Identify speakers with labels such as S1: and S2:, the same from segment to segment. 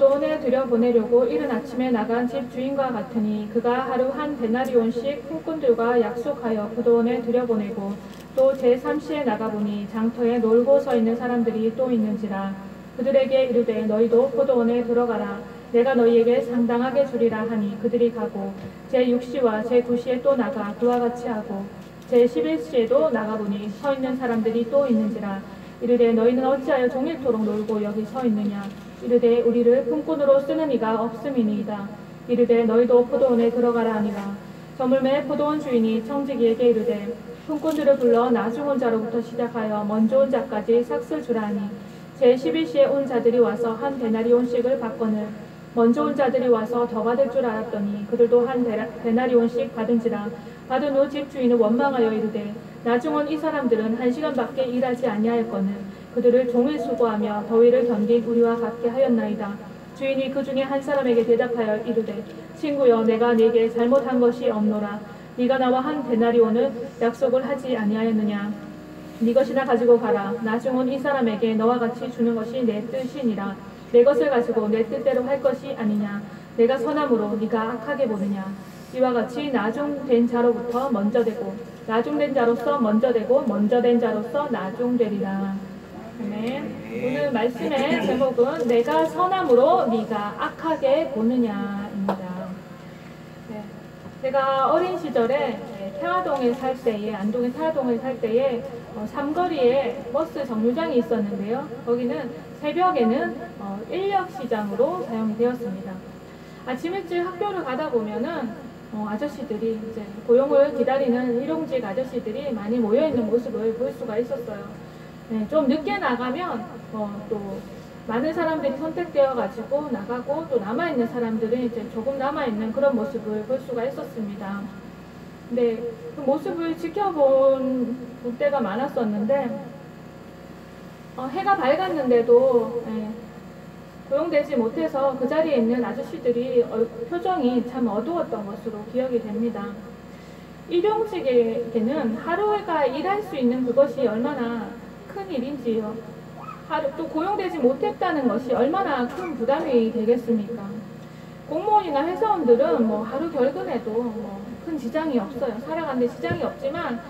S1: 포도원에 들여보내려고 이른 아침에 나간 집 주인과 같으니 그가 하루 한 데나리온씩 품꾼들과 약속하여 포도원에 들여보내고 또 제3시에 나가보니 장터에 놀고 서 있는 사람들이 또 있는지라. 그들에게 이르되 너희도 포도원에 들어가라. 내가 너희에게 상당하게 주리라 하니 그들이 가고 제6시와 제9시에 또 나가 그와 같이 하고 제11시에도 나가보니 서 있는 사람들이 또 있는지라. 이르되 너희는 어찌하여 종일토록 놀고 여기 서 있느냐. 이르되 우리를 품꾼으로 쓰는 이가 없음이니이다. 이르되 너희도 포도원에 들어가라 하니라. 저물매 포도원 주인이 청지기에게 이르되 품꾼들을 불러 나중 온 자로부터 시작하여 먼저 온 자까지 삭슬 주라 하니 제12시에 온 자들이 와서 한 데나리온씩을 받거늘 먼저 온 자들이 와서 더 받을 줄 알았더니 그들도 한 데나리온씩 받은지라. 받은 후 집주인은 원망하여 이르되 나중 온 이 사람들은 1시간밖에 일하지 아니하였거늘 그들을 종일 수고하며 더위를 견딘 우리와 같게 하였나이다. 주인이 그 중에 한 사람에게 대답하여 이르되 친구여 내가 네게 잘못한 것이 없노라. 네가 나와 한 데나리온을 약속을 하지 아니하였느냐. 네 것이나 가지고 가라. 나중 온 이 사람에게 너와 같이 주는 것이 내 뜻이니라. 내 것을 가지고 내 뜻대로 할 것이 아니냐. 내가 선함으로 네가 악하게 보느냐. 이와 같이 나중된 자로부터 먼저 되고 나중된 자로서 먼저 되고 먼저 된 자로서 나중되리라. 아멘. 오늘 말씀의 제목은 내가 선함으로 네가 악하게 보느냐입니다. 네. 제가 어린 시절에 태화동에 살 때에 안동의 태화동에 살 때에 삼거리에 버스 정류장이 있었는데요. 거기는 새벽에는 인력시장으로 사용이 되었습니다. 아침 일찍 학교를 가다 보면은 아저씨들이 이제 고용을 기다리는 일용직 아저씨들이 많이 모여있는 모습을 볼 수가 있었어요. 네, 좀 늦게 나가면 또 많은 사람들이 선택되어 가지고 나가고 또 남아있는 사람들은 이제 조금 남아있는 그런 모습을 볼 수가 있었습니다. 근데 그 모습을 지켜본 때가 많았었는데 해가 밝았는데도 고용되지 못해서 그 자리에 있는 아저씨들이 표정이 참 어두웠던 것으로 기억이 됩니다. 일용직에게는 하루가 일할 수 있는 그것이 얼마나 큰 일인지요. 또 고용되지 못했다는 것이 얼마나 큰 부담이 되겠습니까? 공무원이나 회사원들은 하루 결근에도 큰 지장이 없어요. 살아가는데 지장이 없지만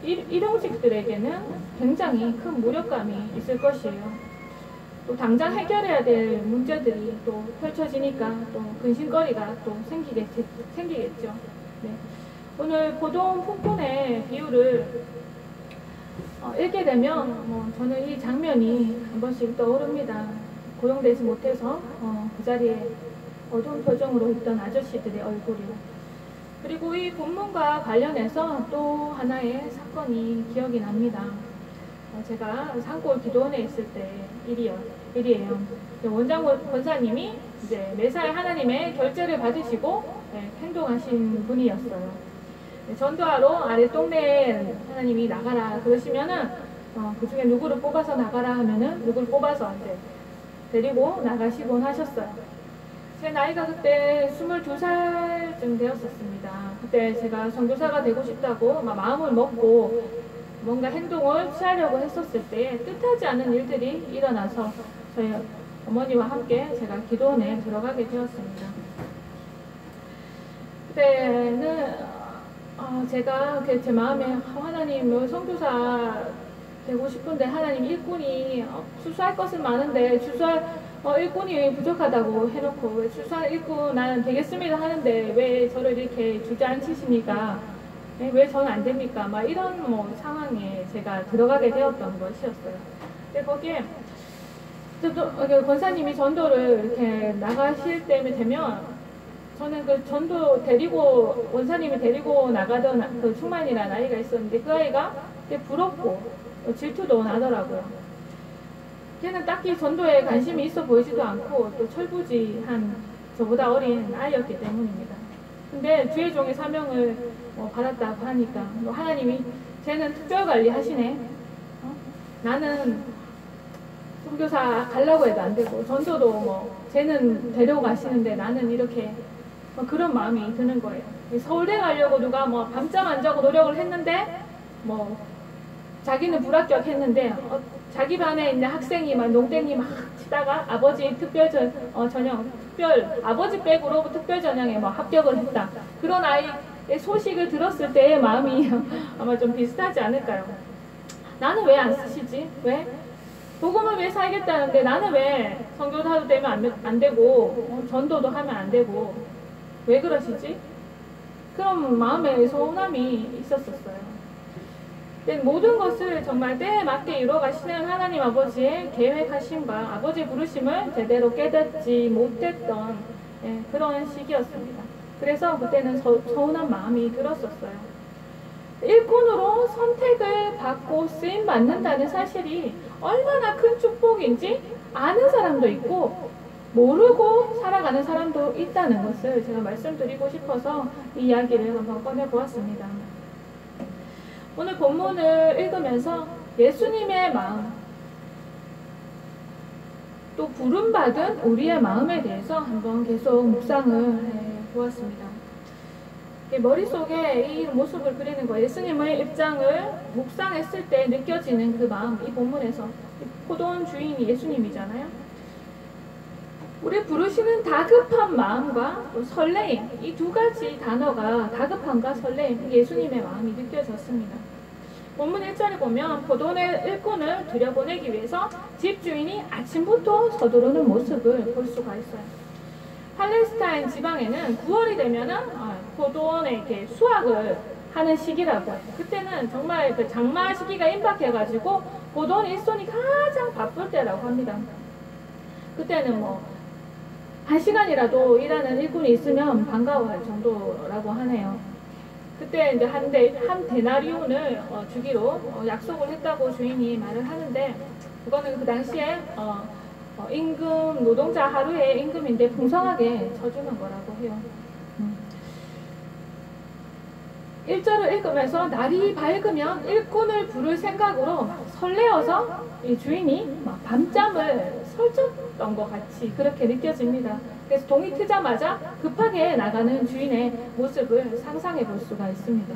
S1: 일용직들에게는 굉장히 큰 무력감이 있을 것이에요. 또 당장 해결해야 될 문제들이 또 펼쳐지니까 또 근심거리가 또 생기겠죠. 네. 오늘 포도원 품꾼의 비유를 읽게 되면 저는 이 장면이 한 번씩 떠오릅니다. 고용되지 못해서 그 자리에 어두운 표정으로 있던 아저씨들의 얼굴이요. 그리고 이 본문과 관련해서 또 하나의 사건이 기억이 납니다. 제가 산골 기도원에 있을 때 일이에요. 원장 권사님이 이제 매사에 하나님의 결제를 받으시고 행동하신 분이었어요. 전도하러 아래 동네에 하나님이 나가라 그러시면은 그 중에 누구를 뽑아서 나가라 하면은 누구를 뽑아서 이제 데리고 나가시곤 하셨어요. 제 나이가 그때 22살쯤 되었었습니다. 그때 제가 선교사가 되고 싶다고 마음을 먹고 뭔가 행동을 취하려고 했었을 때 뜻하지 않은 일들이 일어나서 저희 어머니와 함께 제가 기도원에 들어가게 되었습니다. 그때는 제가 제 마음에 하나님 선교사 되고 싶은데 하나님 일꾼이 추수할 것은 많은데 일꾼이 부족하다고 해놓고 왜 추수할 일꾼 나는 되겠습니다 하는데 왜 저를 이렇게 주저앉히십니까? 왜 저는 안 됩니까? 막 이런 상황에 제가 들어가게 되었던 것이었어요. 근데 거기에 권사님이 전도를 이렇게 나가실 때면 되면 저는 그 전도 데리고 원사님이 데리고 나가던 그 충만이라는 아이가 있었는데 그 아이가 되게 부럽고 질투도 나더라고요. 걔는 딱히 전도에 관심이 있어 보이지도 않고 또 철부지한 저보다 어린 아이였기 때문입니다. 근데 주의 종의 사명을 받았다고 하니까 하나님이 쟤는 특별관리 하시네. 나는 선교사 가려고 해도 안 되고 전도도 쟤는 데려가시는데 나는 이렇게 그런 마음이 드는 거예요. 서울대 가려고 누가 밤잠 안 자고 노력을 했는데 자기는 불합격했는데 자기 반에 있는 학생이 농땡이 막 있다가 아버지 아버지 백으로 특별 전형에 뭐 합격을 했다. 그런 아이의 소식을 들었을 때의 마음이 아마 좀 비슷하지 않을까요? 나는 왜 안 쓰시지? 왜? 복음을 왜 살겠다는데 나는 왜 선교사도 되면 안 되고 전도도 하면 안 되고 왜 그러시지? 그런 마음에 서운함이 있었었어요. 모든 것을 정말 때에 맞게 이루어가시는 하나님 아버지의 계획하심과 아버지의 부르심을 제대로 깨닫지 못했던 그런 시기였습니다. 그래서 그때는 서운한 마음이 들었었어요. 일꾼으로 선택을 받고 쓰임 받는다는 사실이 얼마나 큰 축복인지 아는 사람도 있고 모르고 살아가는 사람도 있다는 것을 제가 말씀드리고 싶어서 이 이야기를 한번 꺼내보았습니다. 오늘 본문을 읽으면서 예수님의 마음, 또 부름받은 우리의 마음에 대해서 한번 계속 묵상을 해보았습니다. 머릿속에 이 모습을 그리는 거예요. 예수님의 입장을 묵상했을 때 느껴지는 그 마음, 이 본문에서 포도원 주인이 예수님이잖아요. 우리 부르시는 다급한 마음과 설레임, 이 두 가지 단어가 다급함과 설레임, 예수님의 마음이 느껴졌습니다. 본문 1절에 보면 포도원의 일꾼을 들여보내기 위해서 집주인이 아침부터 서두르는 모습을 볼 수가 있어요. 팔레스타인 지방에는 9월이 되면은 포도원에 이렇게 수확을 하는 시기라고 해요. 그때는 정말 그 장마 시기가 임박해가지고 포도원 일손이 가장 바쁠 때라고 합니다. 그때는 뭐 1시간이라도 일하는 일꾼이 있으면 반가워할 정도라고 하네요. 그때 이제 한 데나리온을 주기로 약속을 했다고 주인이 말을 하는데, 그거는 그 당시에 임금, 노동자 하루의 임금인데 풍성하게 쳐주는 거라고 해요. 1절을 읽으면서 날이 밝으면 일꾼을 부를 생각으로 설레어서 이 주인이 막 밤잠을 설쳤던 것 같이 그렇게 느껴집니다. 그래서 동이 트자마자 급하게 나가는 주인의 모습을 상상해 볼 수가 있습니다.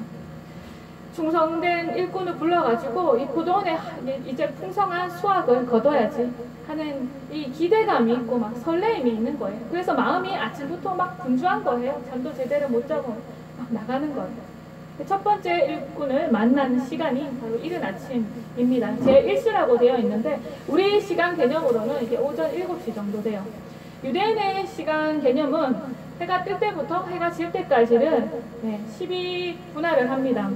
S1: 충성된 일꾼을 불러가지고 이 포도원에 이제 풍성한 수확을 거둬야지 하는 이 기대감이 있고 막 설레임이 있는 거예요. 그래서 마음이 아침부터 막 분주한 거예요. 잠도 제대로 못 자고 막 나가는 거예요. 첫 번째 일꾼을 만나는 시간이 바로 이른 아침입니다. 제1시라고 되어 있는데 우리 시간 개념으로는 이게 오전 7시 정도 돼요. 유대인의 시간 개념은 해가 뜰 때부터 해가 질 때까지를 12분할을 합니다.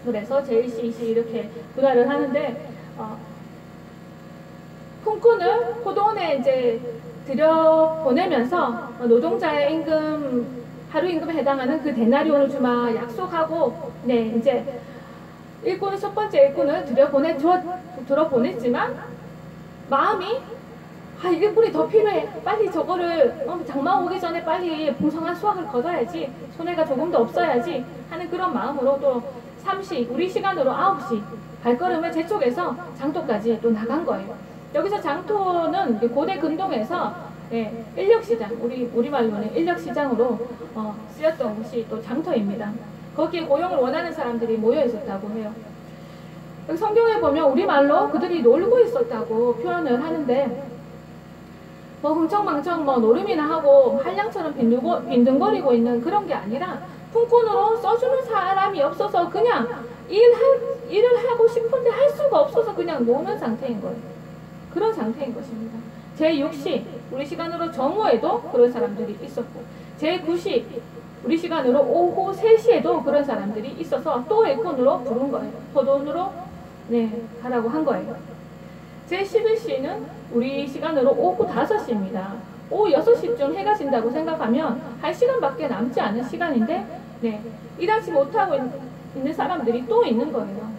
S1: 그래서 제1시, 2시 이렇게 분할을 하는데 품꾼을 포도원에 이제 들여보내면서 노동자의 임금, 하루 임금에 해당하는 그 데나리온을 주마 약속하고 이제 일꾼을, 첫 번째 일꾼을 들어보냈지만 마음이 일꾼이 더 필요해, 빨리 저거를 장마 오기 전에 빨리 풍성한 수확을 거둬야지, 손해가 조금 더 없어야지 하는 그런 마음으로 또 3시, 우리 시간으로 9시 발걸음을 재촉해서 장터까지 또 나간 거예요. 여기서 장터는 고대 근동에서 인력시장, 우리말로는 인력시장으로 쓰였던 곳이 또 장터입니다. 거기에 고용을 원하는 사람들이 모여 있었다고 해요. 여기 성경에 보면 우리말로 그들이 놀고 있었다고 표현을 하는데 흥청망청 노름이나 하고 한량처럼 빈둥거리고 있는 그런 게 아니라 품꾼으로 써주는 사람이 없어서 그냥 일을 하고 싶은데 할 수가 없어서 그냥 노는 상태인 거예요. 그런 상태인 것입니다. 제6시, 우리 시간으로 정오에도 그런 사람들이 있었고, 제9시, 우리 시간으로 오후 3시에도 그런 사람들이 있어서 또 일꾼으로 부른 거예요. 포도원으로 가라고 한 거예요. 제11시는 우리 시간으로 오후 5시입니다. 오후 6시쯤 해가 진다고 생각하면 1시간밖에 남지 않은 시간인데 일하지 못하고 있는 사람들이 또 있는 거예요.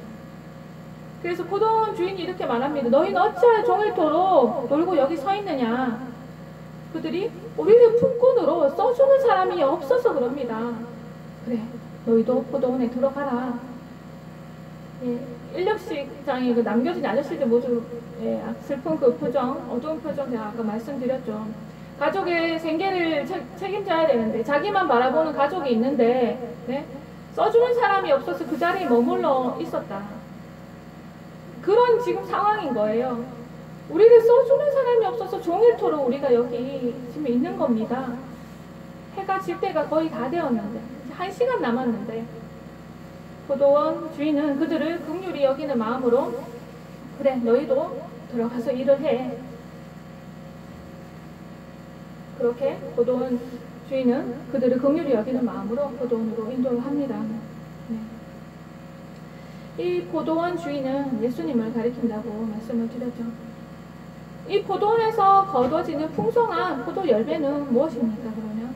S1: 그래서 포도원 주인이 이렇게 말합니다. 너희는 어찌하여 종일토록 놀고 여기 서 있느냐. 그들이 우리를 품꾼으로 써주는 사람이 없어서 그럽니다. 그래, 너희도 포도원에 들어가라. 인력시장이 남겨진 아저씨들 모두 슬픈 그 표정, 어두운 표정 제가 아까 말씀드렸죠. 가족의 생계를 책임져야 되는데 자기만 바라보는 가족이 있는데 써주는 사람이 없어서 그 자리에 머물러 있었다. 그런 지금 상황인 거예요. 우리를 써주는 사람이 없어서 종일토록 우리가 여기 지금 있는 겁니다. 해가 질 때가 거의 다 되었는데, 1시간 남았는데, 포도원 주인은 그들을 긍휼히 여기는 마음으로, 그래, 너희도 들어가서 일을 해. 그렇게 포도원 주인은 그들을 긍휼히 여기는 마음으로 포도원으로 인도를 합니다. 네. 이 포도원 주인은 예수님을 가리킨다고 말씀을 드렸죠. 이 포도원에서 거둬지는 풍성한 포도 열매는 무엇입니까? 그러면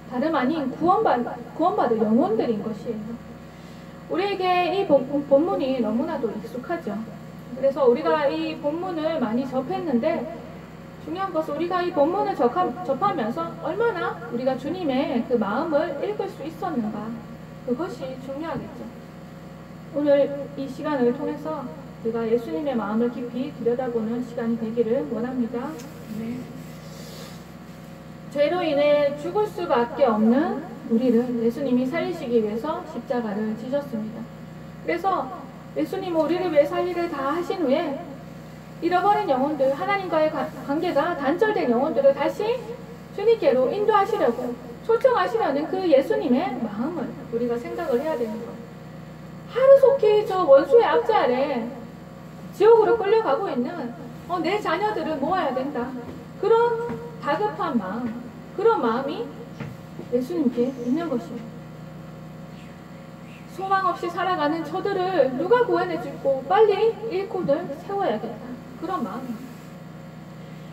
S1: 다름 아닌 구원받을 영혼들인 것이에요. 우리에게 이 본문이 너무나도 익숙하죠. 그래서 우리가 이 본문을 많이 접했는데, 중요한 것은 우리가 이 본문을 접하면서 얼마나 우리가 주님의 그 마음을 읽을 수 있었는가, 그것이 중요하겠죠. 오늘 이 시간을 통해서 우리가 예수님의 마음을 깊이 들여다보는 시간이 되기를 원합니다. 네. 죄로 인해 죽을 수밖에 없는 우리를 예수님이 살리시기 위해서 십자가를 지셨습니다. 그래서 예수님은 우리를 위해 살 일을 다 하신 후에 잃어버린 영혼들, 하나님과의 관계가 단절된 영혼들을 다시 주님께로 인도하시려고 초청하시려는 그 예수님의 마음을 우리가 생각을 해야 되는 거예요. 하루속히 저 원수의 압제 아래 지옥으로 끌려가고 있는 내 자녀들을 모아야 된다. 그런 다급한 마음, 그런 마음이 예수님께 있는 것이에요. 소망 없이 살아가는 저들을 누가 구원해주고 빨리 일꾼을 세워야겠다. 그런 마음입니다.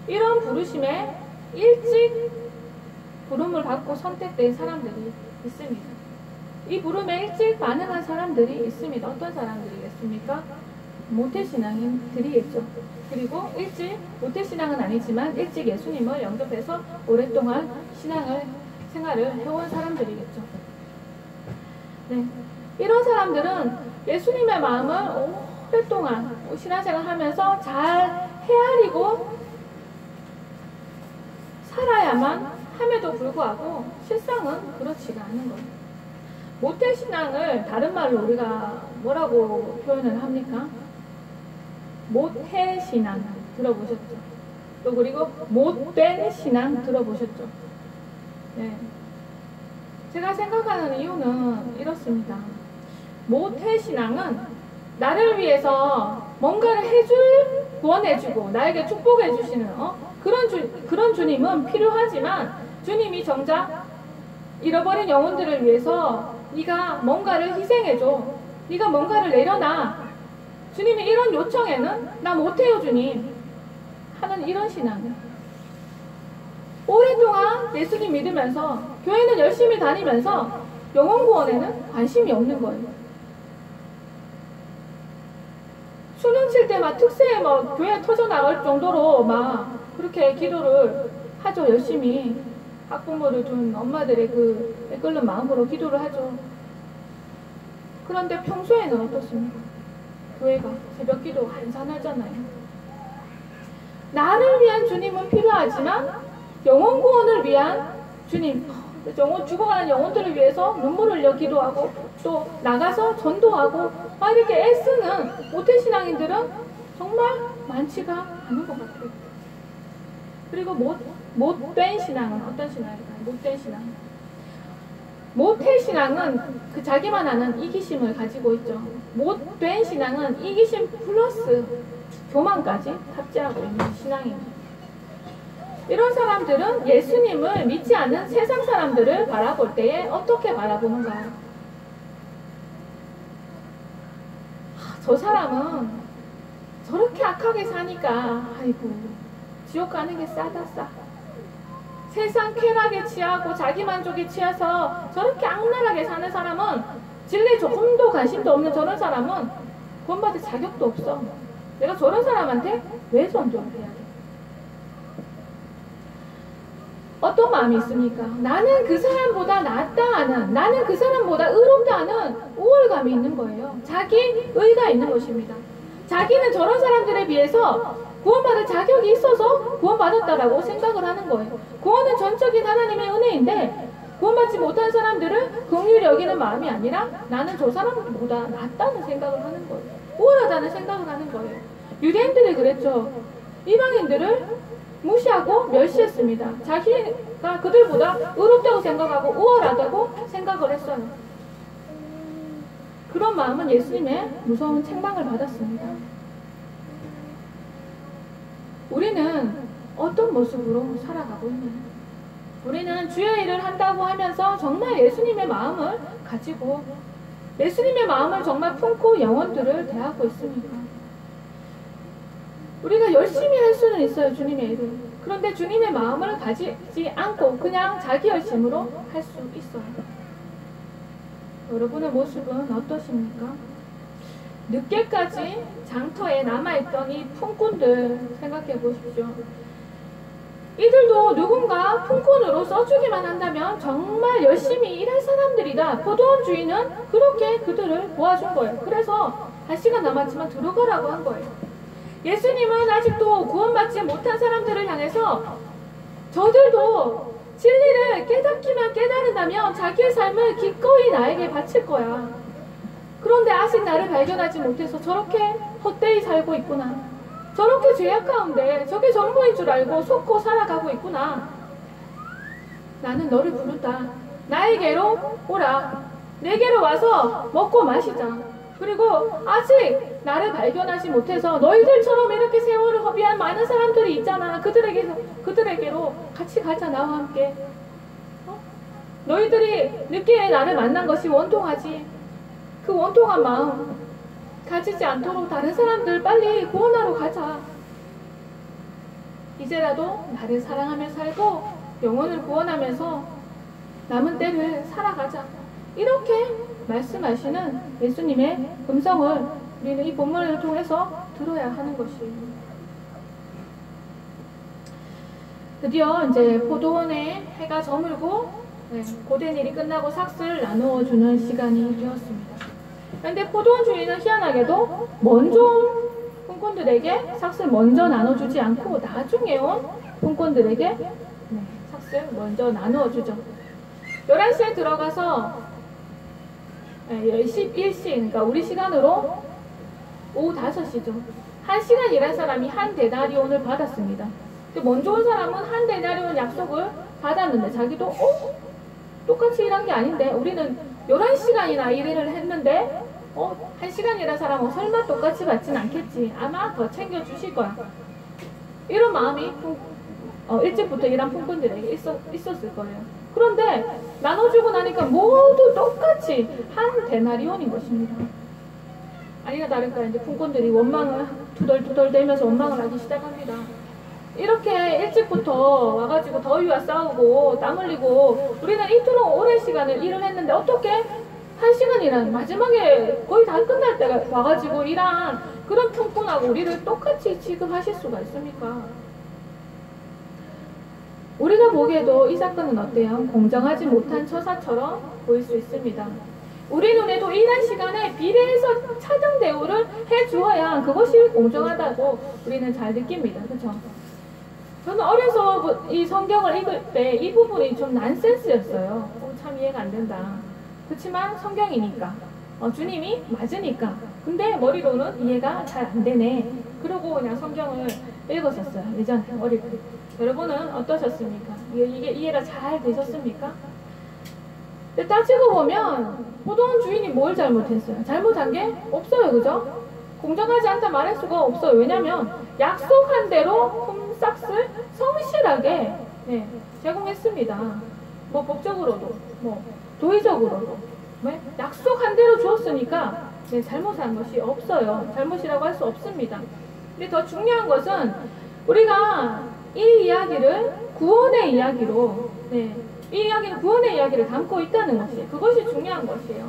S1: 이런 부르심에 일찍 부름을 받고 선택된 사람들이 있습니다. 이 부름에 일찍 반응한 사람들이 있습니다. 어떤 사람들이겠습니까? 모태신앙인들이겠죠. 그리고 모태신앙은 아니지만 일찍 예수님을 영접해서 오랫동안 생활을 해온 사람들이겠죠. 네. 이런 사람들은 예수님의 마음을 오랫동안 신앙생활 하면서 잘 헤아리고 살아야만 함에도 불구하고 실상은 그렇지가 않은 거예요. 모태신앙을 다른 말로 우리가 뭐라고 표현을 합니까? 모태신앙 들어보셨죠? 또 그리고 못된 신앙 들어보셨죠? 네. 제가 생각하는 이유는 이렇습니다. 모태신앙은 나를 위해서 뭔가를 구원해주고 나에게 축복해주시는 그런 주님은 필요하지만, 주님이 정작 잃어버린 영혼들을 위해서 네가 뭔가를 희생해줘, 네가 뭔가를 내려놔, 주님이 이런 요청에는 나 못해요 주님 하는 이런 신앙. 오랫동안 예수님 믿으면서 교회는 열심히 다니면서 영혼 구원에는 관심이 없는 거예요. 수능 칠 때 막 특세에 교회 터져나갈 정도로 막 그렇게 기도를 하죠. 열심히 학부모를 둔 엄마들의 그 애끓는 마음으로 기도를 하죠. 그런데 평소에는 어떻습니까? 교회가 새벽 기도 한산하잖아요. 나를 위한 주님은 필요하지만 영혼 구원을 위한 주님, 죽어가는 영혼들을 위해서 눈물을 흘려 기도하고 또 나가서 전도하고 막 이렇게 애쓰는 모태신앙인들은 정말 많지가 않은 것 같아요. 그리고 못된 신앙은 어떤 신앙일까요? 못된 신앙. 모태신앙은 그 자기만 아는 이기심을 가지고 있죠. 못된 신앙은 이기심 플러스 교만까지 탑재하고 있는 신앙입니다. 이런 사람들은 예수님을 믿지 않는 세상 사람들을 바라볼 때에 어떻게 바라보는가? 저 사람은 저렇게 악하게 사니까 아이고 지옥 가는 게 싸다 싸. 세상 쾌락에 취하고 자기 만족에 취해서 저렇게 악랄하게 사는 사람은, 진리에 조금도 관심도 없는 저런 사람은 구원받을 자격도 없어. 내가 저런 사람한테 왜 전도를 해야 돼? 어떤 마음이 있습니까? 나는 그 사람보다 낫다 하는, 나는 그 사람보다 의롭다 하는 우월감이 있는 거예요. 자기 의가 있는 것입니다. 자기는 저런 사람들에 비해서 구원받을 자격이 있어서 구원받았다라고 생각을 하는 거예요. 구원은 전적인 하나님의 은혜인데 구원받지 못한 사람들을 긍휼히 여기는 마음이 아니라 나는 저 사람보다 낫다는 생각을 하는 거예요. 우월하다는 생각을 하는 거예요. 유대인들이 그랬죠. 이방인들을 무시하고 멸시했습니다. 자기가 그들보다 의롭다고 생각하고 우월하다고 생각을 했어요. 그런 마음은 예수님의 무서운 책망을 받았습니다. 우리는 어떤 모습으로 살아가고 있나요? 우리는 주의 일을 한다고 하면서 정말 예수님의 마음을 가지고 예수님의 마음을 정말 품고 영혼들을 대하고 있습니까? 우리가 열심히 할 수는 있어요, 주님의 일을. 그런데 주님의 마음을 가지지 않고 그냥 자기 열심으로 할 수 있어요. 여러분의 모습은 어떠십니까? 늦게까지 장터에 남아있던 이 품꾼들 생각해 보십시오. 이들도 누군가 품꾼으로 써주기만 한다면 정말 열심히 일할 사람들이다. 포도원 주인은 그렇게 그들을 도와준 거예요. 그래서 한 시간 남았지만 들어가라고 한 거예요. 예수님은 아직도 구원받지 못한 사람들을 향해서 저들도 진리를 깨닫기만 깨달은다면 자기의 삶을 기꺼이 나에게 바칠 거야. 그런데 아직 나를 발견하지 못해서 저렇게 헛되이 살고 있구나. 저렇게 죄악 가운데 저게 전부인 줄 알고 속고 살아가고 있구나. 나는 너를 부른다. 나에게로 오라. 내게로 와서 먹고 마시자. 그리고 아직 나를 발견하지 못해서 너희들처럼 이렇게 세월을 허비한 많은 사람들이 있잖아. 그들에게로 같이 가자. 나와 함께. 너희들이 늦게 나를 만난 것이 원통하지. 그 원통한 마음 가지지 않도록 다른 사람들 빨리 구원하러 가자. 이제라도 나를 사랑하며 살고 영혼을 구원하면서 남은 때를 살아가자. 이렇게 말씀하시는 예수님의 음성을 우리는 이 본문을 통해서 들어야 하는 것이에요. 드디어 이제 포도원에 해가 저물고 고된 일이 끝나고 삭슬 나누어 주는 시간이 되었습니다. 그런데 포도원 주인은 희한하게도 먼저 온 품꾼들에게 삭슬 먼저 나눠주지 않고 나중에 온 품꾼들에게 삭슬 먼저 나누어주죠. 11시에 들어가서 11시, 그러니까 우리 시간으로 오후 5시죠. 1시간 일한 사람이 한 데나리온을 받았습니다. 먼저 온 사람은 한 데나리온 약속을 받았는데 자기도 똑같이 일한 게 아닌데 우리는 11시간이나 일을 했는데 1시간 일한 사람은 설마 똑같이 받진 않겠지. 아마 더 챙겨주실 거야. 이런 마음이 일찍부터 일한 품꾼들에게 있었을 거예요. 그런데 나눠주고 나니까 모두 똑같이 한 데나리온인 것입니다. 아니나 다를까 이제 품꾼들이 원망을 투덜투덜대면서 원망을 하기 시작합니다. 이렇게 일찍부터 와가지고 더위와 싸우고 땀 흘리고 우리는 이토록 오랜 시간을 일을 했는데 어떻게 1시간이란 마지막에 거의 다 끝날 때가 와가지고 일한 그런 품꾼하고 우리를 똑같이 취급하실 수가 있습니까? 우리가 보기에도 이 사건은 어때요? 공정하지 못한 처사처럼 보일 수 있습니다. 우리 눈에도 일한 시간에 비례해서 차등 대우를 해주어야 그것이 공정하다고 우리는 잘 느낍니다. 그렇죠? 저는 어려서 이 성경을 읽을 때 이 부분이 좀 난센스였어요. 참 이해가 안 된다. 그렇지만 성경이니까 주님이 맞으니까 근데 머리로는 이해가 잘 안 되네. 그러고 그냥 성경을 읽었었어요. 예전에 어릴 때. 여러분은 어떠셨습니까? 이게 이해가 잘 되셨습니까? 근데 따지고 보면 포도원 주인이 뭘 잘못했어요? 잘못한 게 없어요. 그죠? 공정하지 않다 말할 수가 없어요. 왜냐면 약속한 대로 품삯을 성실하게 제공했습니다. 뭐 법적으로도 뭐 도의적으로도 약속한 대로 주었으니까 잘못한 것이 없어요. 잘못이라고 할 수 없습니다. 근데 더 중요한 것은 우리가 이 이야기를 구원의 이야기로 이 이야기는 구원의 이야기를 담고 있다는 것이 그것이 중요한 것이에요.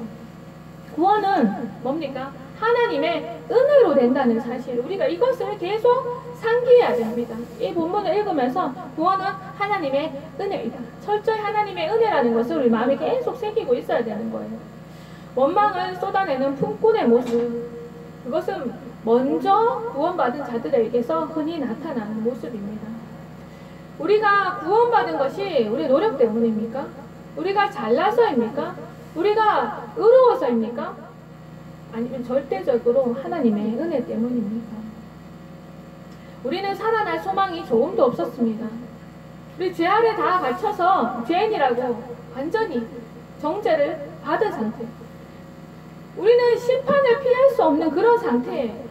S1: 구원은 뭡니까? 하나님의 은혜로 된다는 사실. 우리가 이것을 계속 상기해야 됩니다. 이 본문을 읽으면서 구원은 하나님의 은혜이다. 철저히 하나님의 은혜라는 것을 우리 마음에 계속 새기고 있어야 되는 거예요. 원망을 쏟아내는 품꾼의 모습. 그것은 먼저 구원받은 자들에게서 흔히 나타나는 모습입니다. 우리가 구원받은 것이 우리 노력 때문입니까? 우리가 잘나서입니까? 우리가 의로워서입니까? 아니면 절대적으로 하나님의 은혜 때문입니까? 우리는 살아날 소망이 조금도 없었습니다. 우리 죄 아래 다 갇혀서 죄인이라고 완전히 정죄를 받은 상태. 우리는 심판을 피할 수 없는 그런 상태예요.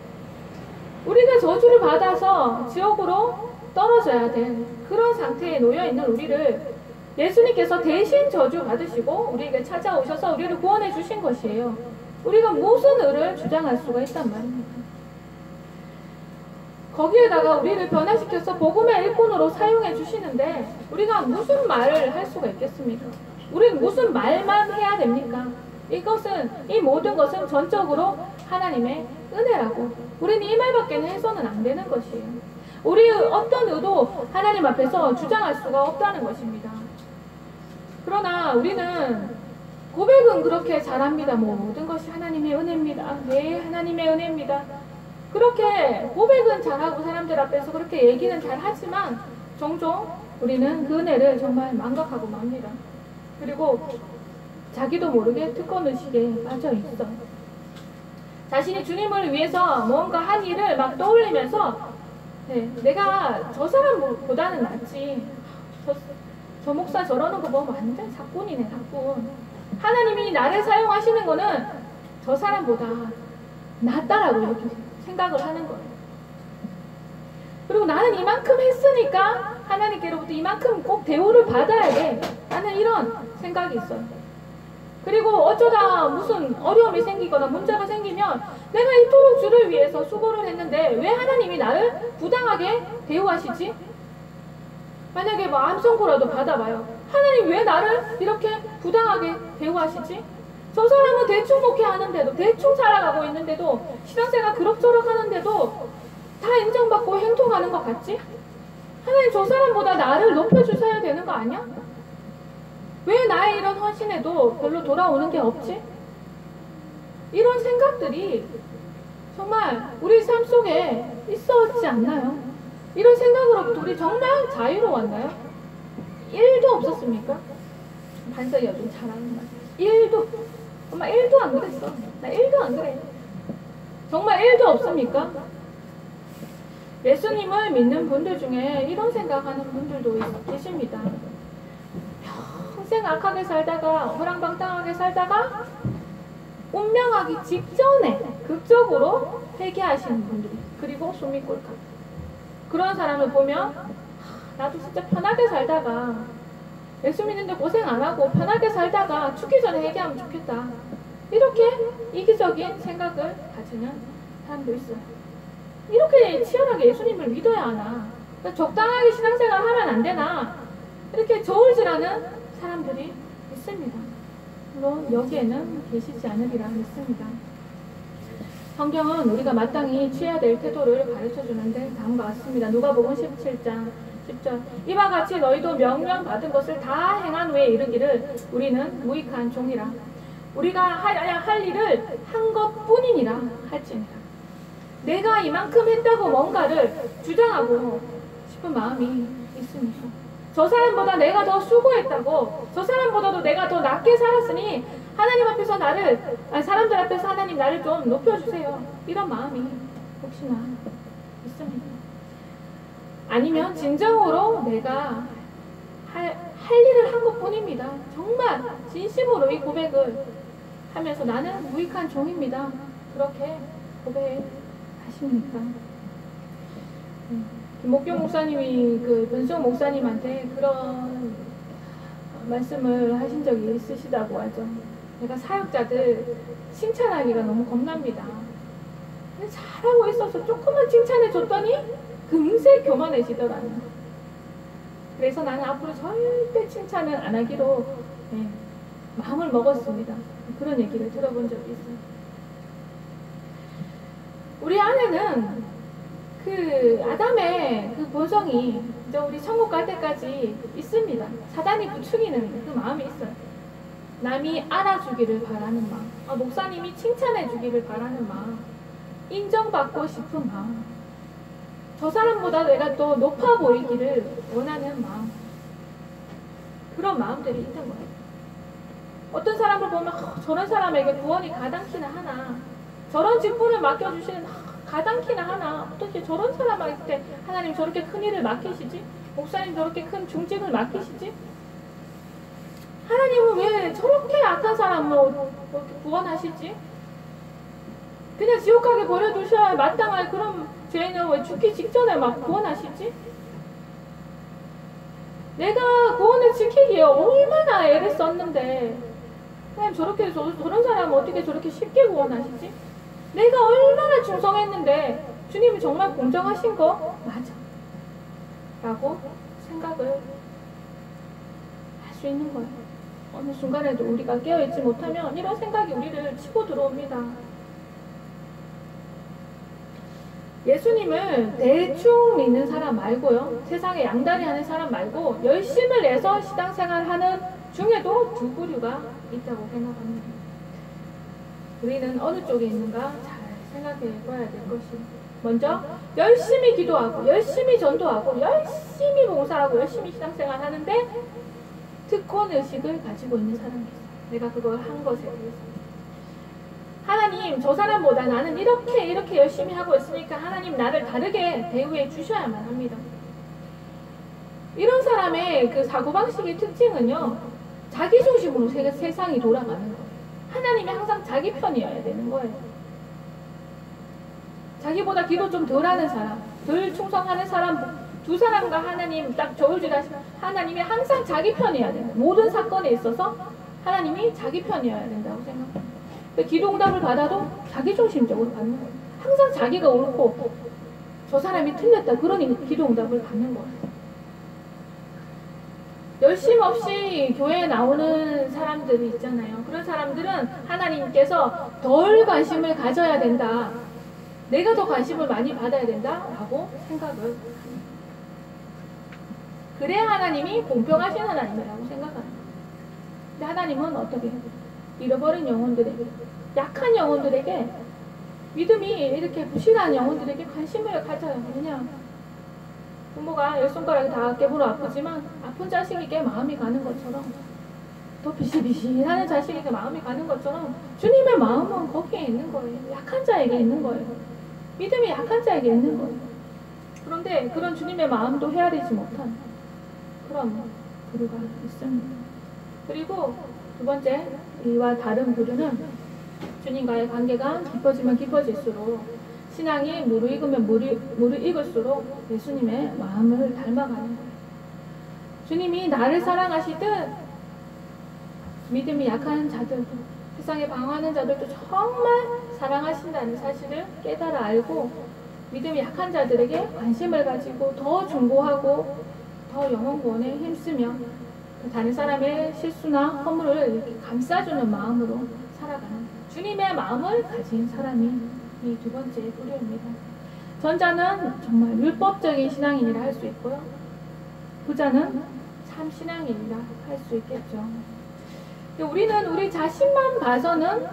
S1: 우리가 저주를 받아서 지옥으로 떨어져야 된 그런 상태에 놓여있는 우리를 예수님께서 대신 저주 받으시고 우리에게 찾아오셔서 우리를 구원해 주신 것이에요. 우리가 무슨 의를 주장할 수가 있단 말입니다. 거기에다가 우리를 변화시켜서 복음의 일꾼으로 사용해 주시는데 우리가 무슨 말을 할 수가 있겠습니까? 우리는 무슨 말만 해야 됩니까? 이 모든 것은 전적으로 하나님의 은혜라고. 우리는 이 말밖에는 해서는 안 되는 것이에요. 우리의 어떤 의도 하나님 앞에서 주장할 수가 없다는 것입니다. 그러나 우리는 고백은 그렇게 잘합니다. 모든 것이 하나님의 은혜입니다. 네, 하나님의 은혜입니다. 그렇게 고백은 잘하고 사람들 앞에서 그렇게 얘기는 잘하지만 종종 우리는 그 은혜를 정말 망각하고 맙니다. 그리고 자기도 모르게 특권의식에 빠져 있어. 자신이 주님을 위해서 뭔가 한 일을 막 떠올리면서 내가 저 사람보다는 낫지. 저 목사 저러는 거 보면 완전 사꾼이네, 사꾼. 하나님이 나를 사용하시는 거는 저 사람보다 낫다라고 이렇게 생각을 하는 거예요. 그리고 나는 이만큼 했으니까 하나님께로부터 이만큼 꼭 대우를 받아야 돼. 나는 이런 생각이 있어요. 그리고 어쩌다 무슨 어려움이 생기거나 문제가 생기면 내가 이토록 주를 위해서 수고를 했는데 왜 하나님이 나를 부당하게 대우하시지? 만약에 뭐 암 선고라도 받아봐요. 하나님 왜 나를 이렇게 부당하게 대우하시지? 저 사람은 대충 목회하는데도, 대충 살아가고 있는데도, 신앙생활 그럭저럭 하는데도 다 인정받고 행동하는 것 같지? 하나님 저 사람보다 나를 높여주셔야 되는 거 아니야? 왜 나의 이런 헌신에도 별로 돌아오는 게 없지? 이런 생각들이 정말 우리 삶 속에 있었지 않나요? 이런 생각으로부터 우리 정말 자유로웠나요? 1도 없었습니까? 반석이가 좀 잘하는 말. 1도. 엄마 1도 안 그랬어. 나 1도 안 그래. 정말 1도 없습니까? 예수님을 믿는 분들 중에 이런 생각하는 분들도 계십니다. 평생 악하게 살다가 허랑방탕하게 살다가 운명하기 직전에 극적으로 회개하시는 분들, 그리고 숨이 꼴깍. 그런 사람을 보면 나도 진짜 편하게 살다가 예수 믿는데 고생 안 하고 편하게 살다가 죽기 전에 회개하면 좋겠다. 이렇게 이기적인 생각을 가지는 사람도 있어요. 이렇게 치열하게 예수님을 믿어야 하나? 적당하게 신앙생활 하면 안 되나? 이렇게 저울질하는 사람들이 있습니다. 물론 여기에는 계시지 않으리라 믿습니다. 성경은 우리가 마땅히 취해야 될 태도를 가르쳐주는데 다음과 같습니다. 누가복음 17장 10절. 이와 같이 너희도 명령 받은 것을 다 행한 후에 이르기를 우리는 무익한 종이라. 우리가 할 일을 한 것뿐이니라 할지니라. 내가 이만큼 했다고 뭔가를 주장하고 싶은 마음이 있습니다. 저 사람보다 내가 더 수고했다고, 저 사람보다도 내가 더 낫게 살았으니 하나님 앞에서 사람들 앞에서 하나님 나를 좀 높여주세요. 이런 마음이 혹시나 있습니다. 아니면 진정으로 내가 할 일을 한 것뿐입니다. 정말 진심으로 이 고백을 하면서 나는 무익한 종입니다. 그렇게 고백하십니까? 김목경 목사님이 변수영 목사님한테 그런 말씀을 하신 적이 있으시다고 하죠. 내가 사역자들 칭찬하기가 너무 겁납니다. 잘하고 있어서 조금만 칭찬해줬더니 금세 교만해지더라고요. 그래서 나는 앞으로 절대 칭찬을 안 하기로 마음을 먹었습니다. 그런 얘기를 들어본 적이 있어요. 우리 안에는 아담의 본성이 이제 우리 천국 갈 때까지 있습니다. 사단이 부추기는 그 마음이 있어요. 남이 알아주기를 바라는 마음, 목사님이 칭찬해주기를 바라는 마음, 인정받고 싶은 마음, 저 사람보다 내가 더 높아 보이기를 원하는 마음, 그런 마음들이 있는 거예요. 어떤 사람을 보면 저런 사람에게 구원이 가당키나 하나, 저런 직분을 맡겨주시는 가당키나 하나. 어떻게 저런 사람한테 하나님 저렇게 큰 일을 맡기시지? 목사님 저렇게 큰 중직을 맡기시지? 하나님은 왜 저렇게 악한 사람을 이렇게 구원하시지? 그냥 지옥 가게 버려두셔야 마땅할 그런 죄인은 왜 죽기 직전에 막 구원하시지? 내가 구원을 지키기에 얼마나 애를 썼는데 하나님 저렇게 저런 사람은 어떻게 저렇게 쉽게 구원하시지? 내가 얼마나 충성했는데 주님이 정말 공정하신 거 맞아 라고 생각을 할 수 있는 거예요. 어느 순간에도 우리가 깨어있지 못하면 이런 생각이 우리를 치고 들어옵니다. 예수님을 대충 믿는 사람 말고요, 세상에 양다리 하는 사람 말고 열심을 내서 신앙생활하는 중에도 두 부류가 있다고 생각합니다. 우리는 어느 쪽에 있는가 잘 생각해 봐야 될 것이, 먼저 열심히 기도하고 열심히 전도하고 열심히 봉사하고 열심히 신앙생활 하는데 특권의식을 가지고 있는 사람이 있어요. 내가 그걸 한 것에 대해서 하나님 저 사람보다 나는 이렇게 열심히 하고 있으니까 하나님 나를 다르게 대우해 주셔야만 합니다. 이런 사람의 그 사고방식의 특징은요, 자기중심으로 세상이 돌아가는 거예요. 하나님이 항상 자기 편이어야 되는 거예요. 자기보다 기도 좀 덜하는 사람, 덜 충성하는 사람, 두 사람과 하나님 딱 저울질 하시면 하나님이 항상 자기 편이어야 된다. 모든 사건에 있어서 하나님이 자기 편이어야 된다고 생각합니다. 기도응답을 받아도 자기중심적으로 받는 거예요. 항상 자기가 옳고 저 사람이 틀렸다 그러니 기도응답을 받는 거예요. 열심 없이 교회에 나오는 사람들이 있잖아요. 그런 사람들은 하나님께서 덜 관심을 가져야 된다, 내가 더 관심을 많이 받아야 된다 라고 생각을 합니다. 그래야 하나님이 공평하신 하나님이라고 생각합니다. 근데 하나님은 어떻게 해요? 잃어버린 영혼들에게, 약한 영혼들에게, 믿음이 이렇게 부실한 영혼들에게 관심을 가져요. 그냥 부모가 열 손가락이 다 깨물어 아프지만 아픈 자식에게 마음이 가는 것처럼, 더 비실비실하는 자식에게 마음이 가는 것처럼 주님의 마음은 거기에 있는 거예요. 약한 자에게 있는 거예요. 믿음이 약한 자에게 있는 거예요. 그런데 그런 주님의 마음도 헤아리지 못한 그런 부류가 있습니다. 그리고 두 번째, 이와 다른 부류는 주님과의 관계가 깊어지면 깊어질수록, 신앙이 무르익으면 무르익을수록 예수님의 마음을 닮아가는 거예요. 주님이 나를 사랑하시듯 믿음이 약한 자들, 세상에 방황하는 자들도 정말 사랑하신다는 사실을 깨달아 알고 믿음이 약한 자들에게 관심을 가지고 더 중보하고 더 영혼 구원에 힘쓰며 다른 사람의 실수나 허물을 이렇게 감싸주는 마음으로 살아가는 주님의 마음을 가진 사람이 이 두 번째 부류입니다. 전자는 정말 율법적인 신앙인이라 할 수 있고요, 후자는 참 신앙인이라 할 수 있겠죠. 우리는 우리 자신만 봐서는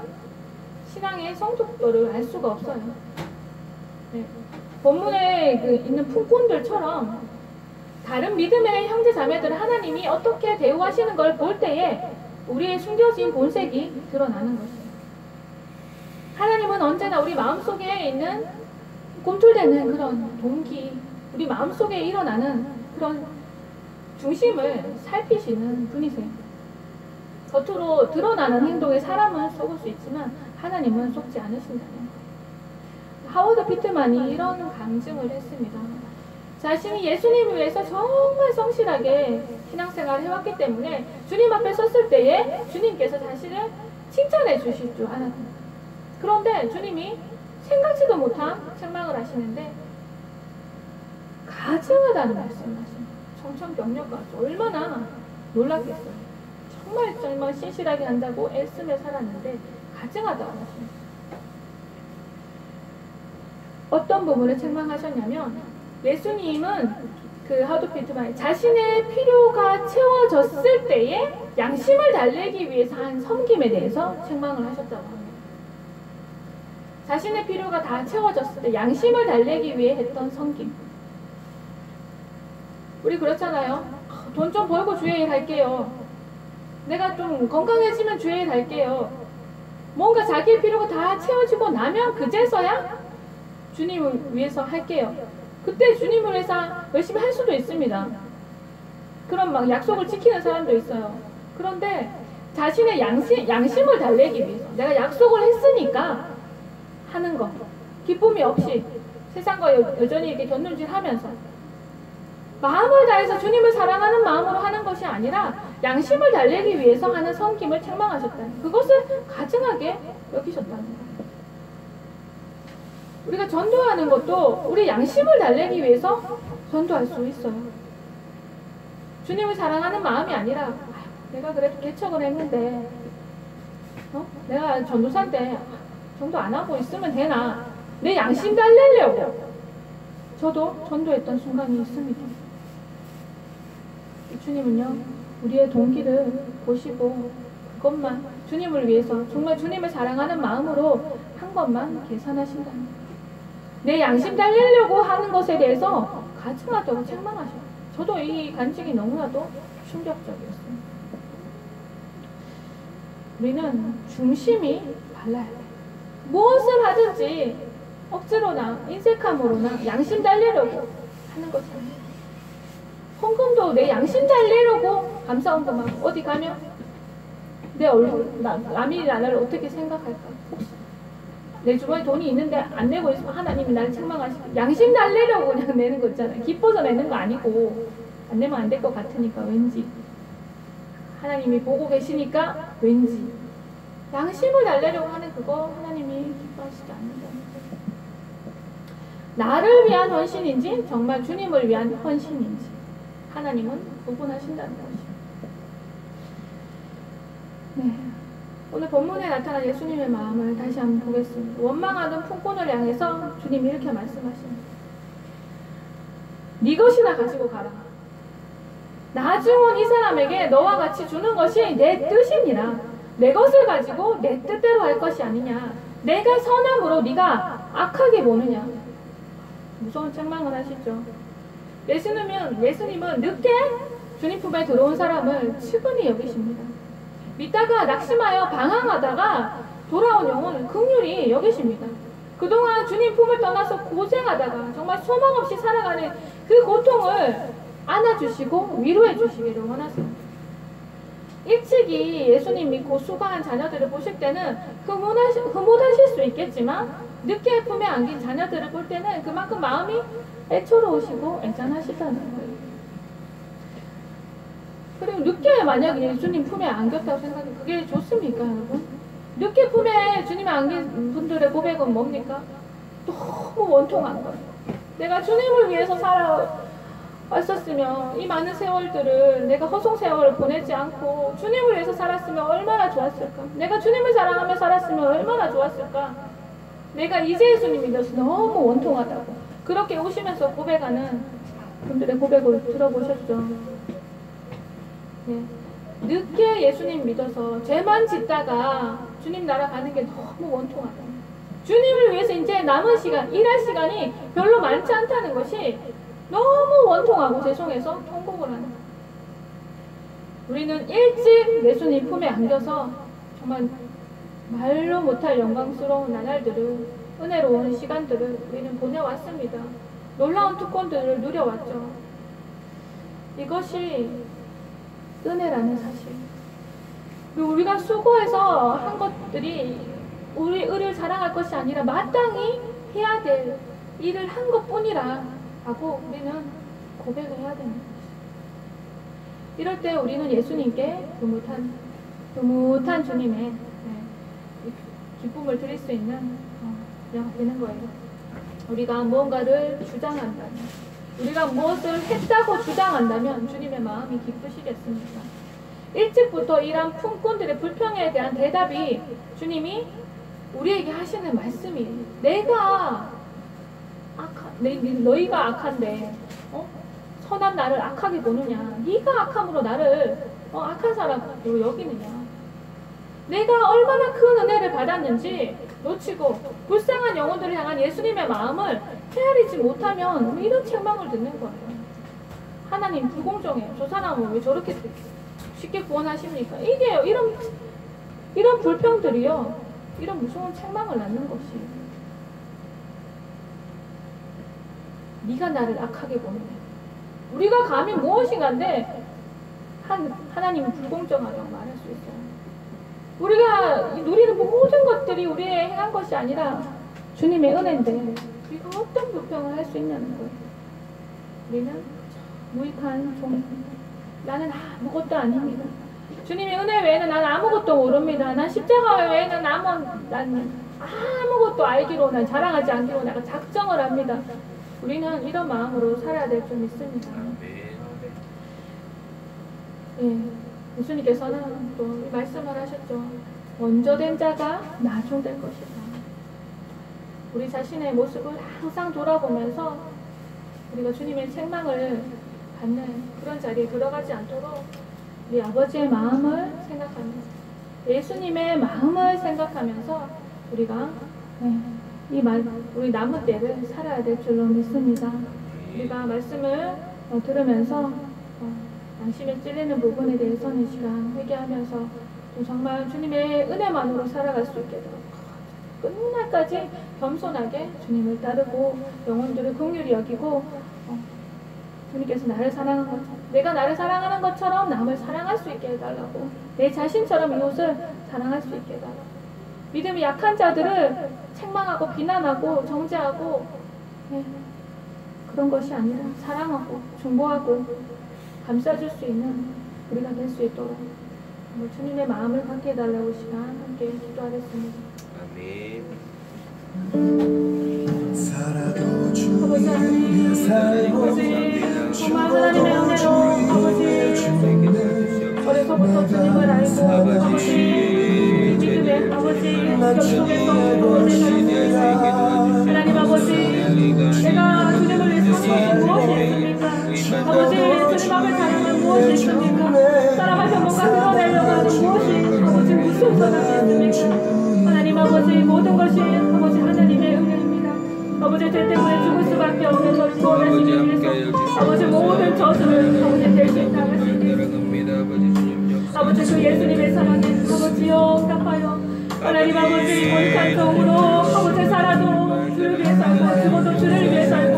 S1: 신앙의 성숙도를 알 수가 없어요. 네. 본문에 있는 품꾼들처럼 다른 믿음의 형제 자매들은 하나님이 어떻게 대우하시는 걸 볼 때에 우리의 숨겨진 본색이 드러나는 것이에요. 하나님은 언제나 우리 마음속에 있는 꿈틀대는 그런 동기, 우리 마음속에 일어나는 그런 중심을 살피시는 분이세요. 겉으로 드러나는 행동에 사람은 속을 수 있지만 하나님은 속지 않으신다는 거예요. 하워드 피트만이 이런 강증을 했습니다. 자신이 예수님을 위해서 정말 성실하게 신앙생활을 해왔기 때문에 주님 앞에 섰을 때에 주님께서 자신을 칭찬해 주실 줄 알았다. 그런데 주님이 생각지도 못한 책망을 하시는데 가증하다는 말씀을 하십니다. 청천벽력까지 얼마나 놀랐겠어요. 정말 신실하게 한다고 애쓰며 살았는데 가증하다고 하십니다. 어떤 부분을 책망하셨냐면, 예수님은 그 하우드피트만이 자신의 필요가 채워졌을 때에 양심을 달래기 위해서 한 섬김에 대해서 책망을 하셨다고 합니다. 자신의 필요가 다 채워졌을 때 양심을 달래기 위해 했던 섬김. 우리 그렇잖아요. 돈 좀 벌고 주의 일 할게요. 내가 좀 건강해지면 주의 일 할게요. 뭔가 자기의 필요가 다 채워지고 나면 그제서야 주님을 위해서 할게요. 그때 주님을 위해서 열심히 할 수도 있습니다. 그런 막 약속을 지키는 사람도 있어요. 그런데 자신의 양심을 달래기 위해서 내가 약속을 했으니까 하는 거, 기쁨이 없이 세상과 여전히 이렇게 견눈질하면서 마음을 다해서 주님을 사랑하는 마음으로 하는 것이 아니라 양심을 달래기 위해서 하는 섬김을 책망하셨다는, 그것을 가증하게 여기셨다는 거예요. 우리가 전도하는 것도 우리 양심을 달래기 위해서 전도할 수 있어요. 주님을 사랑하는 마음이 아니라 내가 그래도 개척을 했는데 내가 전도사인데 전도 안 하고 있으면 되나, 내 양심 달래려고 저도 전도했던 순간이 있습니다. 주님은요, 우리의 동기를 보시고 그것만 주님을 위해서 정말 주님을 사랑하는 마음으로 한 것만 계산하신다는 거예요. 내 양심 달래려고 하는 것에 대해서 가증하다고 책망하셔요. 저도 이 간증이 너무나도 충격적이었습니다. 우리는 중심이 달라야 돼. 무엇을 하든지 억지로나 인색함으로나 양심 달래려고 하는 것이 아니에요. 헌금도 내 양심 달래려고 감사헌금하고 어디 가면 내 얼굴, 남이 나를 어떻게 생각할까? 혹시 내 주머니에 돈이 있는데 안 내고 있으면 하나님이 나를 책망하시고, 양심 달래려고 그냥 내는 거 있잖아요. 기뻐서 내는 거 아니고 안 내면 안 될 것 같으니까 왠지, 하나님이 보고 계시니까 왠지, 양심을 달래려고 하는 그거 하나님이 기뻐하시지 않는다는 거예요. 나를 위한 헌신인지 정말 주님을 위한 헌신인지 하나님은 구분하신다는 것이죠. 네. 오늘 본문에 나타난 예수님의 마음을 다시 한번 보겠습니다. 원망하는 품꾼을 향해서 주님이 이렇게 말씀하십니다. 네 것이나 가지고 가라. 나중은 이 사람에게 너와 같이 주는 것이 내 뜻이니라. 내 것을 가지고 내 뜻대로 할 것이 아니냐. 내가 선함으로 네가 악하게 보느냐. 무서운 책망을 하시죠. 예수님은 늦게 주님 품에 들어온 사람을 측은히 여기십니다. 믿다가 낙심하여 방황하다가 돌아온 영혼을 긍휼히 여기십니다. 그동안 주님 품을 떠나서 고생하다가 정말 소망 없이 살아가는 그 고통을 안아주시고 위로해 주시기를 원하세요. 일찍이 예수님 믿고 수고한 자녀들을 보실 때는 흐뭇하실 수 있겠지만 늦게 품에 안긴 자녀들을 볼 때는 그만큼 마음이 애처로우시고 애잔하시다는 거예요. 그리고 늦게 만약에 예수님 품에 안겼다고 생각해, 그게 좋습니까, 여러분? 늦게 품에 주님에 안긴 분들의 고백은 뭡니까? 너무 원통한 거예요. 내가 주님을 위해서 살아왔었으면 이 많은 세월들을 내가 허송 세월을 보내지 않고 주님을 위해서 살았으면 얼마나 좋았을까? 내가 주님을 사랑하며 살았으면 얼마나 좋았을까? 내가 이제 예수님 믿어서 너무 원통하다고 그렇게 오시면서 고백하는 분들의 고백을 들어보셨죠? 네. 늦게 예수님 믿어서 죄만 짓다가 주님 나라 가는 게 너무 원통하다. 주님을 위해서 이제 남은 시간, 일할 시간이 별로 많지 않다는 것이 너무 원통하고 죄송해서 통곡을 하는 거예요. 우리는 일찍 예수님 품에 안겨서 정말 말로 못할 영광스러운 나날들을, 은혜로운 시간들을 우리는 보내왔습니다. 놀라운 특권들을 누려왔죠. 이것이 은혜라는 사실. 그리고 우리가 수고해서 한 것들이 우리 의를 자랑할 것이 아니라 마땅히 해야 될 일을 한 것뿐이라 하고 우리는 고백을 해야 됩니다. 이럴 때 우리는 예수님께 흐뭇한 주님의 기쁨을 드릴 수 있는 자가 되는 거예요. 우리가 무언가를 주장한다면, 우리가 무엇을 했다고 주장한다면 주님의 마음이 기쁘시겠습니까? 일찍부터 이런 품꾼들의 불평에 대한 대답이 주님이 우리에게 하시는 말씀이에요. 너희가 악한데 선한 나를 악하게 보느냐? 네가 악함으로 나를 악한 사람으로 여기느냐? 내가 얼마나 큰 은혜를 받았는지 놓치고 불쌍한 영혼들을 향한 예수님의 마음을 헤아리지 못하면 이런 책망을 듣는 거예요. 하나님 불공정해요. 저 사람은 왜 저렇게 쉽게 구원하십니까? 이게 이런 불평들이요, 이런 무서운 책망을 낳는 것이. 네가 나를 악하게 보느냐. 우리가 감히 무엇인가인데 하나님은 불공정하다고 말할 수 있어요. 우리가 누리는 모든 것들이 우리의 행한 것이 아니라 주님의 은혜인데 우리가 어떤 불평을 할 수 있냐는 거예요. 우리는 무익한 종입니다. 나는 아무것도 아닙니다. 주님의 은혜 외에는 난 아무것도 모릅니다. 난 십자가 외에는 난 아무것도 알기로, 난 자랑하지 않기로 내가 작정을 합니다. 우리는 이런 마음으로 살아야 될 줄 믿습니다. 예, 예수님께서는 또 말씀을 하셨죠. 먼저 된 자가 나중 될 것이다. 우리 자신의 모습을 항상 돌아보면서 우리가 주님의 책망을 받는 그런 자리에 들어가지 않도록 우리 아버지의 마음을 생각하면서, 예수님의 마음을 생각하면서 우리가 우리 남은 때를 살아야 될 줄로 믿습니다. 우리가 말씀을 들으면서 양심에 찔리는 부분에 대해서는 이 시간 회개하면서 또 정말 주님의 은혜만으로 살아갈 수 있게 되도록 끝날까지 겸손하게 주님을 따르고 영혼들을 긍휼히 여기고 주님께서 나를 사랑한 것처럼, 내가 나를 사랑하는 것처럼 남을 사랑할 수 있게 해달라고, 내 자신처럼 이웃을 사랑할 수 있게 해달라고, 믿음이 약한 자들을 책망하고 비난하고 정죄하고 그런 것이 아니라 사랑하고 중보하고 감싸줄 수 있는 우리가 될 수 있도록 주님의 마음을 갖게 해달라고 시간 함께 기도하겠습니다.
S2: 아멘.
S1: 아버지 하나님, 아버지 정말 하나님의 은혜로 아버지 어려서부터 주님을 알고 아버지 믿음의 아버지 역속에서 하나님 아버지 내가 주님을 위해서 무엇이 있습니까? 아버지 주님 앞에 사랑은 무엇이 있습니까? 사랑하셔 뭔가 드러내려고 하는 무엇이 아버지 무슨 선함이 있습니까? 하나님 아버지 모든 것이 아버지 하나님의 은혜입니다. 아버지 죄 때문에 죽을 수밖에 없는 것을 구원하시기 위해서 아버지 모든 저주를 아버지 대신 당하시기 아버지 그 예수님의 사랑에 아버지여 갚아요. 하나님 아버지 무익한 종으로 아버지 살아도 주를 위해 살고 죽어도 주를 위해 살고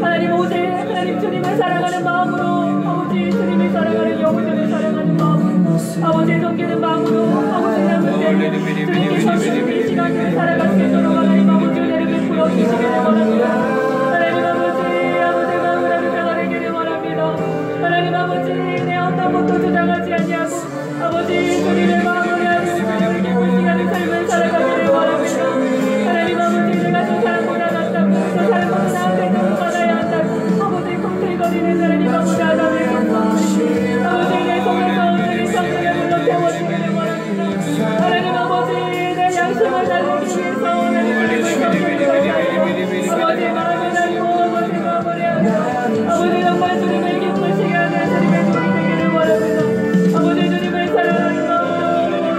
S1: 하나님 오직 하나님 주님을 사랑하는 마음으로 아버지 주님을 사랑하는 영혼들을 사랑하는 마음으로 아버지 섬기는 마음으로 아버지 남은 때 주님께서 주님 이 시간을 살아갈 수 있도록 하나님 아버지 은혜를 베풀어 주시기를 원합니다. 하나님 아버지 마음을 주장하기를 원합니다. 하나님 아버지 내 어떤 것도 주장하지 아니하고 아버지 주님의 마음을 하는 기쁜 시간을 삶을 살아가기를 원합니다. 하나님 아버지 내가 저 사람보다 낫다고 저 사람보다 나한테 더 받아야 한다고 아버지 꿈틀거리는 하나님 아버지 아담의 손 아버지 내 속에서 주님 성령의 물로 태워주기를 원합니다. 하나님 아버지 내 양심을 달리기 위해서 하나님 주님을 섬기고 아버지 마음을 달고 아버지 마음을 해야 한다. 아버지 정말 주님을 기쁘시게 하는 주님의 종이 되기를 원합니다. 아버지 주님을 사랑하는 마음으로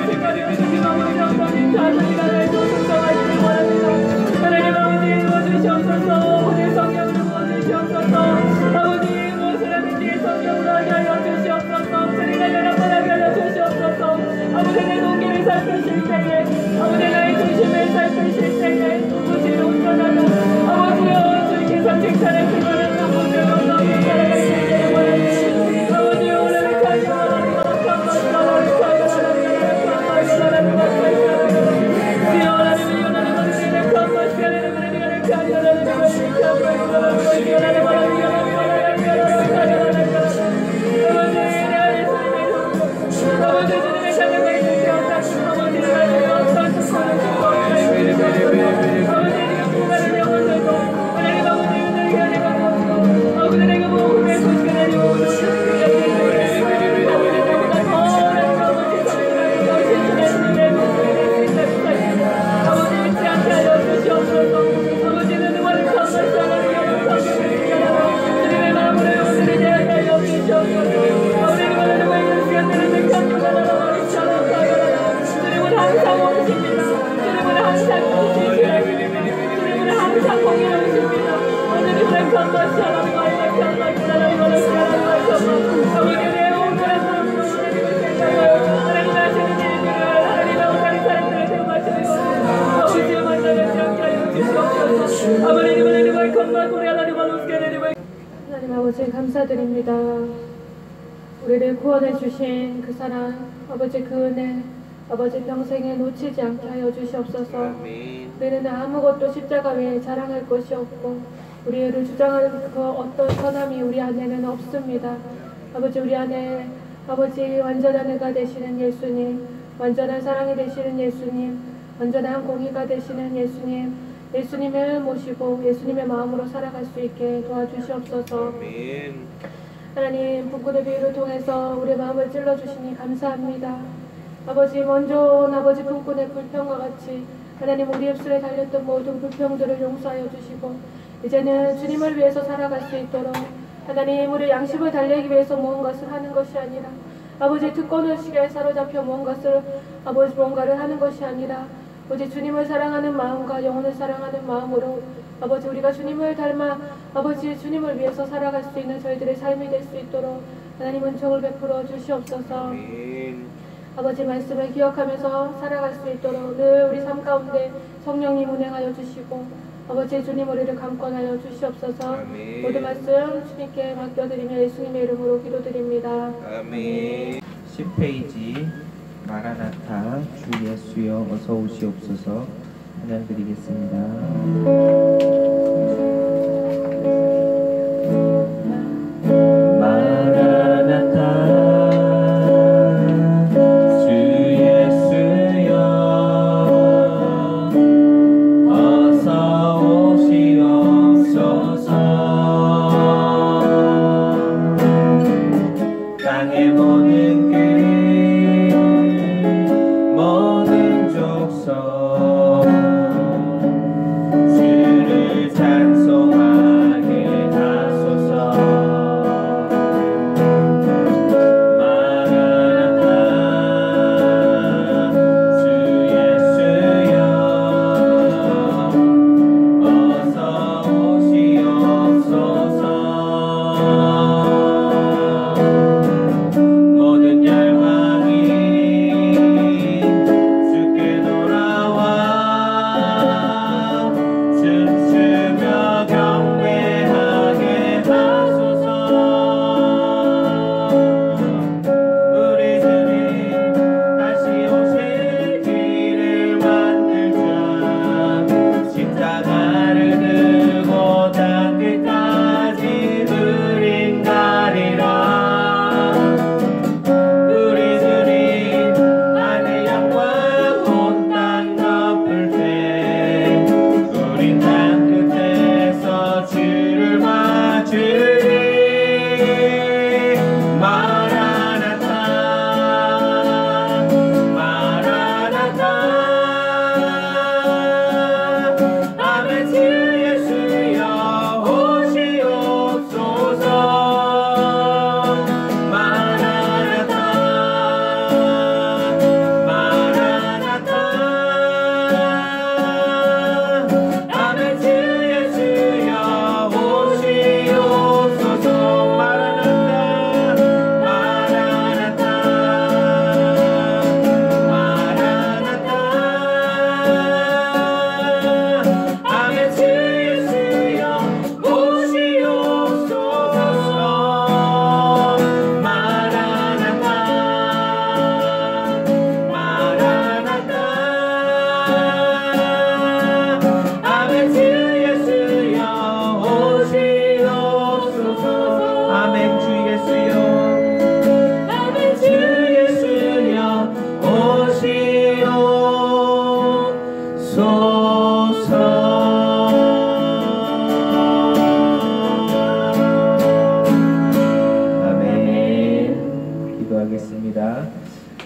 S1: 생각하며 주님 아버지 엉덩이 자손이가 날도 순종하기를 원합니다. 하나님 아버지 도와주시옵소서. 오늘 성령으로 부어주시옵소서. 아버지 무엇을 하는지 성령으로 하게 하여 주시옵소서. 주님의 연합을 하게 하여 주시옵소서. 아버지 내 동기를 살피실 때에 아버지 나의 중심을 살피실 때에 아버지 온전하다 아버지여 주님께서 칭찬을 그만한 아버지 엉덩이 살아갈 수 있기를 원합니다. 아버지 오늘을 가지고 주님의 마음으로 오늘을 대하여 주시옵소서. 아버지 그들을 보이는 시간들을 택하는 감사드립니다. 우리를 구원해 주신 그 사랑, 아버지 그 은혜, 아버지 평생에 놓치지 않게 하여 주시옵소서.
S2: 아멘.
S1: 우리는 아무것도 십자가 외에 자랑할 것이 없고 우리를 주장할 그 어떤 선함이 우리 안에는 없습니다. 아버지 우리 안에 아버지 완전한 의가 되시는 예수님, 완전한 사랑이 되시는 예수님, 완전한 공의가 되시는 예수님, 예수님을 모시고 예수님의 마음으로 살아갈 수 있게 도와주시옵소서.
S2: 아멘.
S1: 하나님 북구의 비유를 통해서 우리의 마음을 찔러주시니 감사합니다. 아버지 먼저 온 아버지 분꾼의 불평과 같이 하나님 우리 입술에 달렸던 모든 불평들을 용서하여 주시고 이제는 주님을 위해서 살아갈 수 있도록 하나님 우리 양심을 달래기 위해서 무언가를 하는 것이 아니라 아버지 특권의식에 사로잡혀 무언가를 하는 것이 아니라 아버지 주님을 사랑하는 마음과 영혼을 사랑하는 마음으로 아버지 우리가 주님을 닮아 아버지 주님을 위해서 살아갈 수 있는 저희들의 삶이 될 수 있도록 하나님 은총을 베풀어 주시옵소서.
S2: 아멘.
S1: 아버지 말씀을 기억하면서 살아갈 수 있도록 늘 우리 삶 가운데 성령님 운행하여 주시고 아버지 주님 우리를 감권하여 주시옵소서.
S2: 아멘.
S1: 모든 말씀 주님께 맡겨드리며 예수님의 이름으로 기도드립니다.
S2: 아멘.
S3: 10페이지 마라나타 주 예수여 어서 오시옵소서 찬양 드리겠습니다.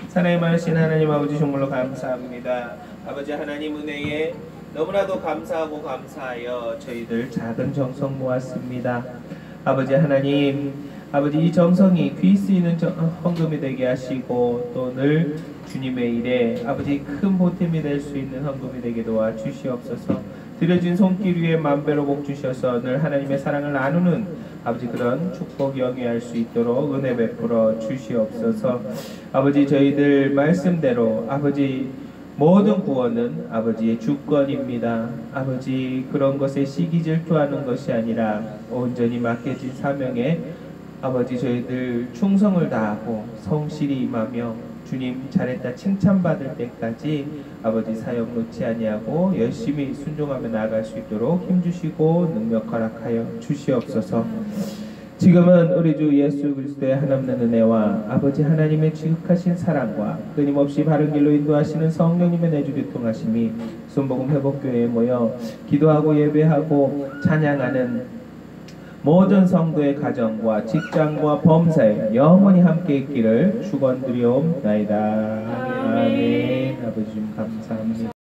S2: 사랑이 많으신 하나님 아버지 정말로 감사합니다. 아버지 하나님 은혜에 너무나도 감사하고 감사하여 저희들 작은 정성 모았습니다. 아버지 하나님, 아버지 이 정성이 귀 쓰이는 헌금이 되게 하시고 또 늘 주님의 일에 아버지 큰 보탬이 될 수 있는 헌금이 되게 도와 주시옵소서. 드려진 손길 위에 만배로 복 주셔서 늘 하나님의 사랑을 나누는 아버지 그런 축복 영위할 수 있도록 은혜 베풀어 주시옵소서. 아버지 저희들 말씀대로 아버지 모든 구원은 아버지의 주권입니다. 아버지 그런 것에 시기 질투하는 것이 아니라 온전히 맡겨진 사명에 아버지 저희들 충성을 다하고 성실히 임하며 주님 잘했다 칭찬받을 때까지 아버지 사역 놓지 아니하고 열심히 순종하며 나아갈 수 있도록 힘주시고 능력 허락하여 주시옵소서. 지금은 우리 주 예수 그리스도의 한없는 은혜와 아버지 하나님의 지극하신 사랑과 끊임없이 바른 길로 인도하시는 성령님의 내주 교통하심이 순복음 회복교회에 모여 기도하고 예배하고 찬양하는 모든 성도의 가정과 직장과 범사에 영원히 함께 있기를 축원드리옵나이다. 아멘. 아버지 좀 감사합니다.